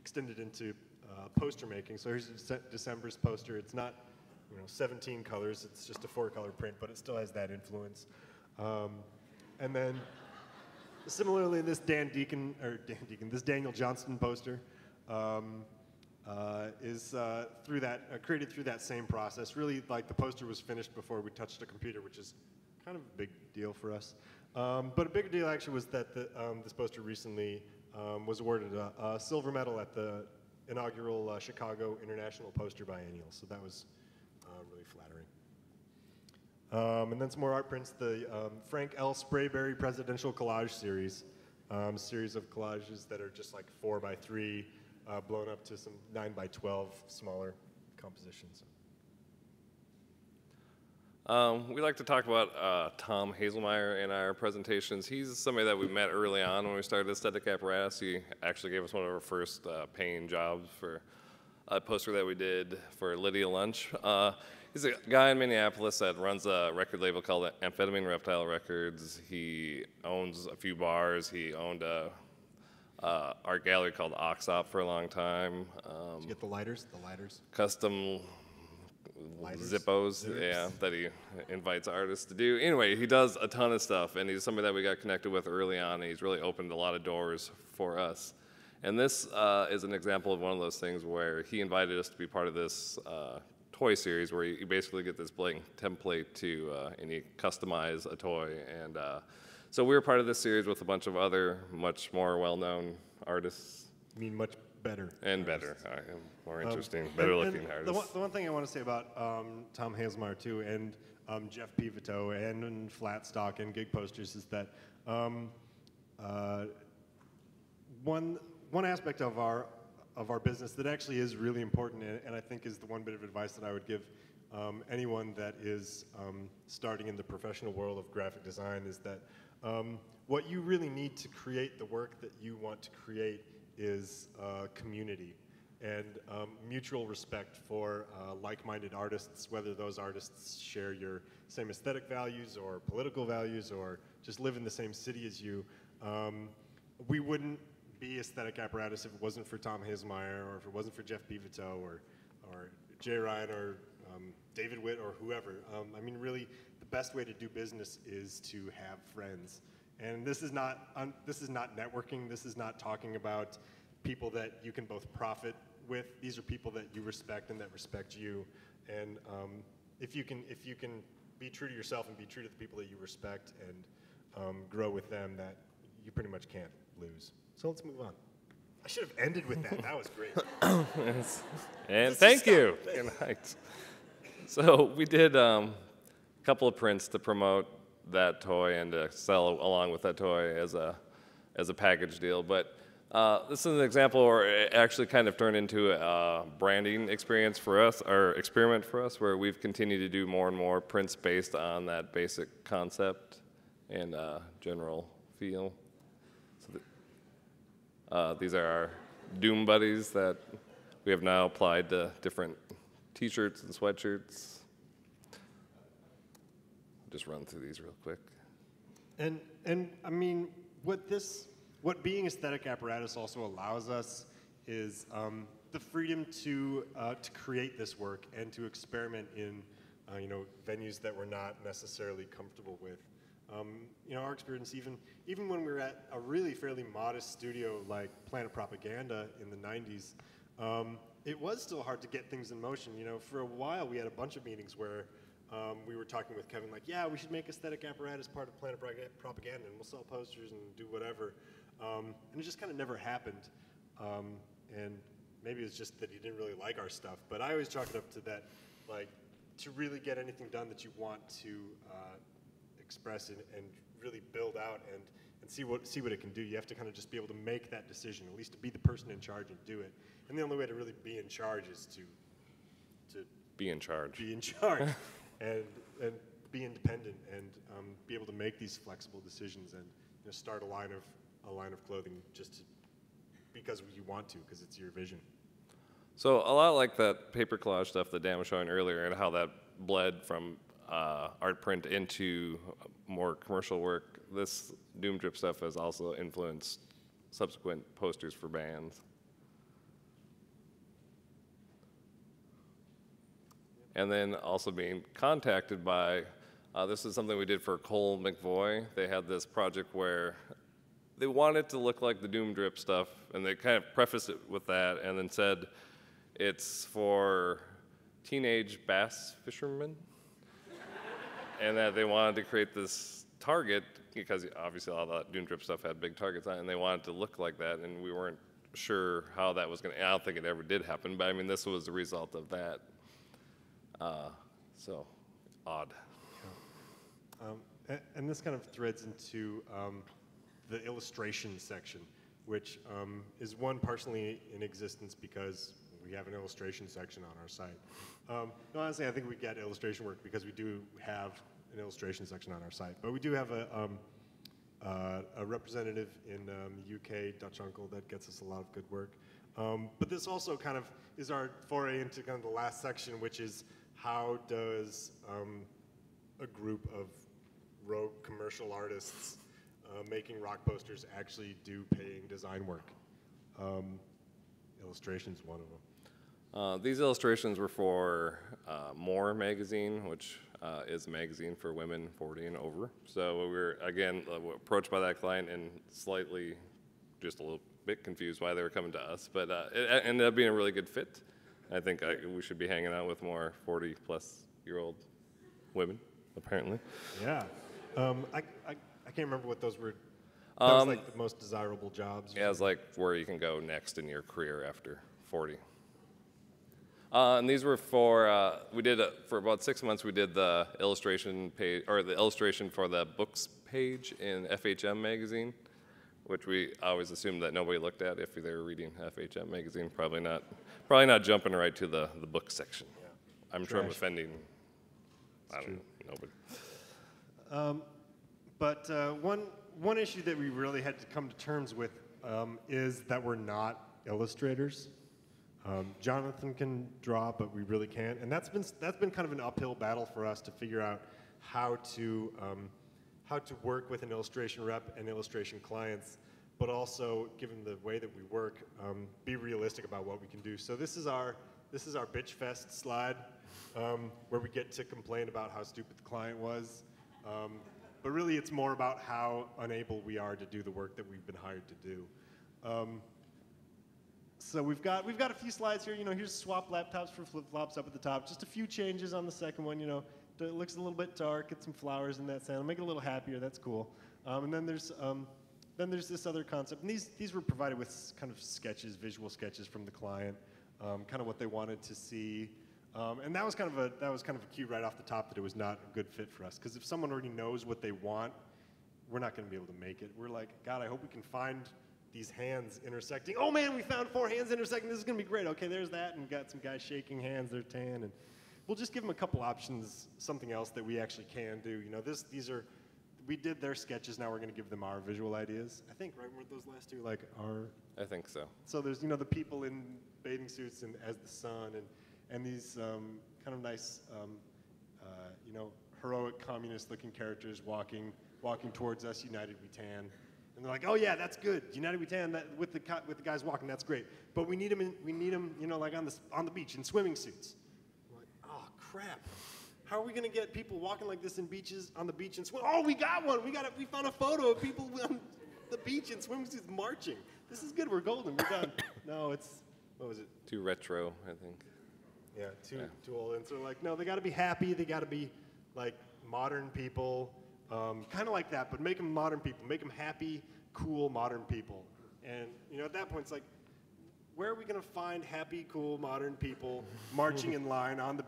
extended into poster making. So here's December's poster. It's not 17 colors. It's just a 4-color print, but it still has that influence. And then similarly, this this Daniel Johnston poster is created through that same process. Really, like the poster was finished before we touched a computer, which is kind of a big deal for us. But a bigger deal actually was that this poster recently was awarded a silver medal at the inaugural Chicago International Poster Biennial. So that was really flattering. And then some more art prints. The Frank L. Sprayberry Presidential Collage Series. Series of collages that are just like 4x3, blown up to some 9x12 smaller compositions. We like to talk about Tom Hazelmeyer in our presentations. He's somebody that we met early on when we started Aesthetic Apparatus. He actually gave us one of our first paying jobs for a poster that we did for Lydia Lunch. He's a guy in Minneapolis that runs a record label called Amphetamine Reptile Records. He owns a few bars. He owned a art gallery called Oxop for a long time. Did you get the lighters? The lighters? Custom Lighters? Zippos, yeah, that he invites artists to do. Anyway, he does a ton of stuff, and he's somebody that we got connected with early on, and he's really opened a lot of doors for us. And this is an example of one of those things where he invited us to be part of this toy series where you basically get this blank template and you customize a toy. And so we were part of this series with a bunch of other much more well-known artists. You mean much better? And better, more interesting, better-looking artists. The one thing I want to say about Tom Hazelmeyer too, and Jeff Pivoto, and Flatstock and Gig Posters is that one aspect of our business that actually is really important, and I think is the one bit of advice that I would give anyone that is starting in the professional world of graphic design, is that what you really need to create the work that you want to create is community and mutual respect for like-minded artists, whether those artists share your same aesthetic values or political values or just live in the same city as you. We wouldn't be Aesthetic Apparatus if it wasn't for Tom Hazelmeyer, or if it wasn't for Jeff Pivoto, or Jay Ryan, or David Witt, or whoever. I mean, really, the best way to do business is to have friends. And this is not networking. This is not talking about people that you can both profit with. These are people that you respect and that respect you. And if you can be true to yourself and be true to the people that you respect and grow with them, that you pretty much can't lose. So let's move on. I should have ended with that. That was great. And thank you. So we did a couple of prints to promote that toy and to sell along with that toy as a package deal. But this is an example where it actually kind of turned into a branding experience for us, or experiment for us, where we've continued to do more and more prints based on that basic concept and general feel. So these are our Doom Buddies that we have now applied to different t-shirts and sweatshirts. Just run through these real quick. And I mean, what being Aesthetic Apparatus also allows us is the freedom to create this work and to experiment in venues that we're not necessarily comfortable with. Our experience, even when we were at a really fairly modest studio like Planet Propaganda in the 90s, it was still hard to get things in motion. For a while we had a bunch of meetings where we were talking with Kevin, like, yeah, we should make Aesthetic Apparatus part of Planet Propaganda, and we'll sell posters and do whatever. And it just kind of never happened. And maybe it's just that he didn't really like our stuff. But I always chalk it up to that, like, to really get anything done that you want to express and really build out and see what it can do, you have to kind of just be able to make that decision, at least to be the person in charge and do it. And the only way to really be in charge is to be in charge. Be in charge. and be independent and be able to make these flexible decisions and start a line of clothing just because you want to, because it's your vision. So a lot like that paper collage stuff that Dan was showing earlier, and how that bled from art print into more commercial work, this Doom Drip stuff has also influenced subsequent posters for bands. And then also being contacted by, this is something we did for Cole McVoy. They had this project where they wanted it to look like the Doom Drip stuff, and they kind of prefaced it with that, and then said it's for teenage bass fishermen, and that they wanted to create this target, because obviously all that Doom Drip stuff had big targets on it, and they wanted it to look like that, and we weren't sure how that was going to, I don't think it ever did happen, but I mean, this was the result of that. So, odd. And this kind of threads into the illustration section, which is one partially in existence because we have an illustration section on our site. No, honestly, I think we get illustration work because we do have an illustration section on our site. But we do have a representative in the UK, Dutch Uncle, that gets us a lot of good work. But this also kind of is our foray into kind of the last section, which is how does a group of rogue commercial artists making rock posters actually do paying design work? Illustration's one of them. These illustrations were for More magazine, which is a magazine for women 40 and over. So we were, again, approached by that client and slightly, just a little bit confused why they were coming to us. But it ended up being a really good fit. I think we should be hanging out with more 40-plus-year-old women, apparently. Yeah. I can't remember what those were. That was like the most desirable jobs. Yeah, it's like where you can go next in your career after 40. And these were for, we did, for about 6 months, we did the illustration page, or the illustration for the books page in FHM magazine, which we always assumed that nobody looked at if they were reading FHM magazine. Probably not jumping right to the book section. Yeah. I'm sure I'm offending, I don't know, nobody. But one issue that we really had to come to terms with is that we're not illustrators. Jonathan can draw, but we really can't, and that's been kind of an uphill battle for us to figure out how to work with an illustration rep and illustration clients, but also, given the way that we work, be realistic about what we can do. So this is our Bitch Fest slide, where we get to complain about how stupid the client was. But really, it's more about how unable we are to do the work that we've been hired to do. So we've got a few slides here. You know, here's swap laptops for flip-flops up at the top. Just a few changes on the second one. You know, it looks a little bit dark. Get some flowers in that sound. Make it a little happier. That's cool. And then there's this other concept. And these were provided with kind of sketches, visual sketches from the client, kind of what they wanted to see. And that was kind of a cue right off the top that it was not a good fit for us. Because if someone already knows what they want, we're not going to be able to make it. We're like, God, I hope we can find these hands intersecting. Oh man, we found 4 hands intersecting. This is going to be great. Okay, there's that. And got some guys shaking hands. They're tan. And we'll just give them a couple options, something else that we actually can do. You know, we did their sketches. Now we're going to give them our visual ideas. I think, right, weren't those last two like our? I think so. So there's, you know, the people in bathing suits and as the sun and these kind of nice, you know, heroic communist-looking characters walking towards us. United we tan, and they're like, "Oh yeah, that's good. United we tan. That, with the guys walking, that's great. But we need them, you know, like on the beach in swimming suits." We're like, "Oh crap! How are we gonna get people walking like this on the beach and swim? Oh, we got one. We found a photo of people on the beach in swimming suits marching. This is good. We're golden. We're done." No, what was it? Too retro, I think. Yeah, too old. And so like, no, they got to be happy. They got to be like modern people, kind of like that, but make them modern people. Make them happy, cool, modern people. And you know, at that point, it's like, where are we going to find happy, cool, modern people marching in line on the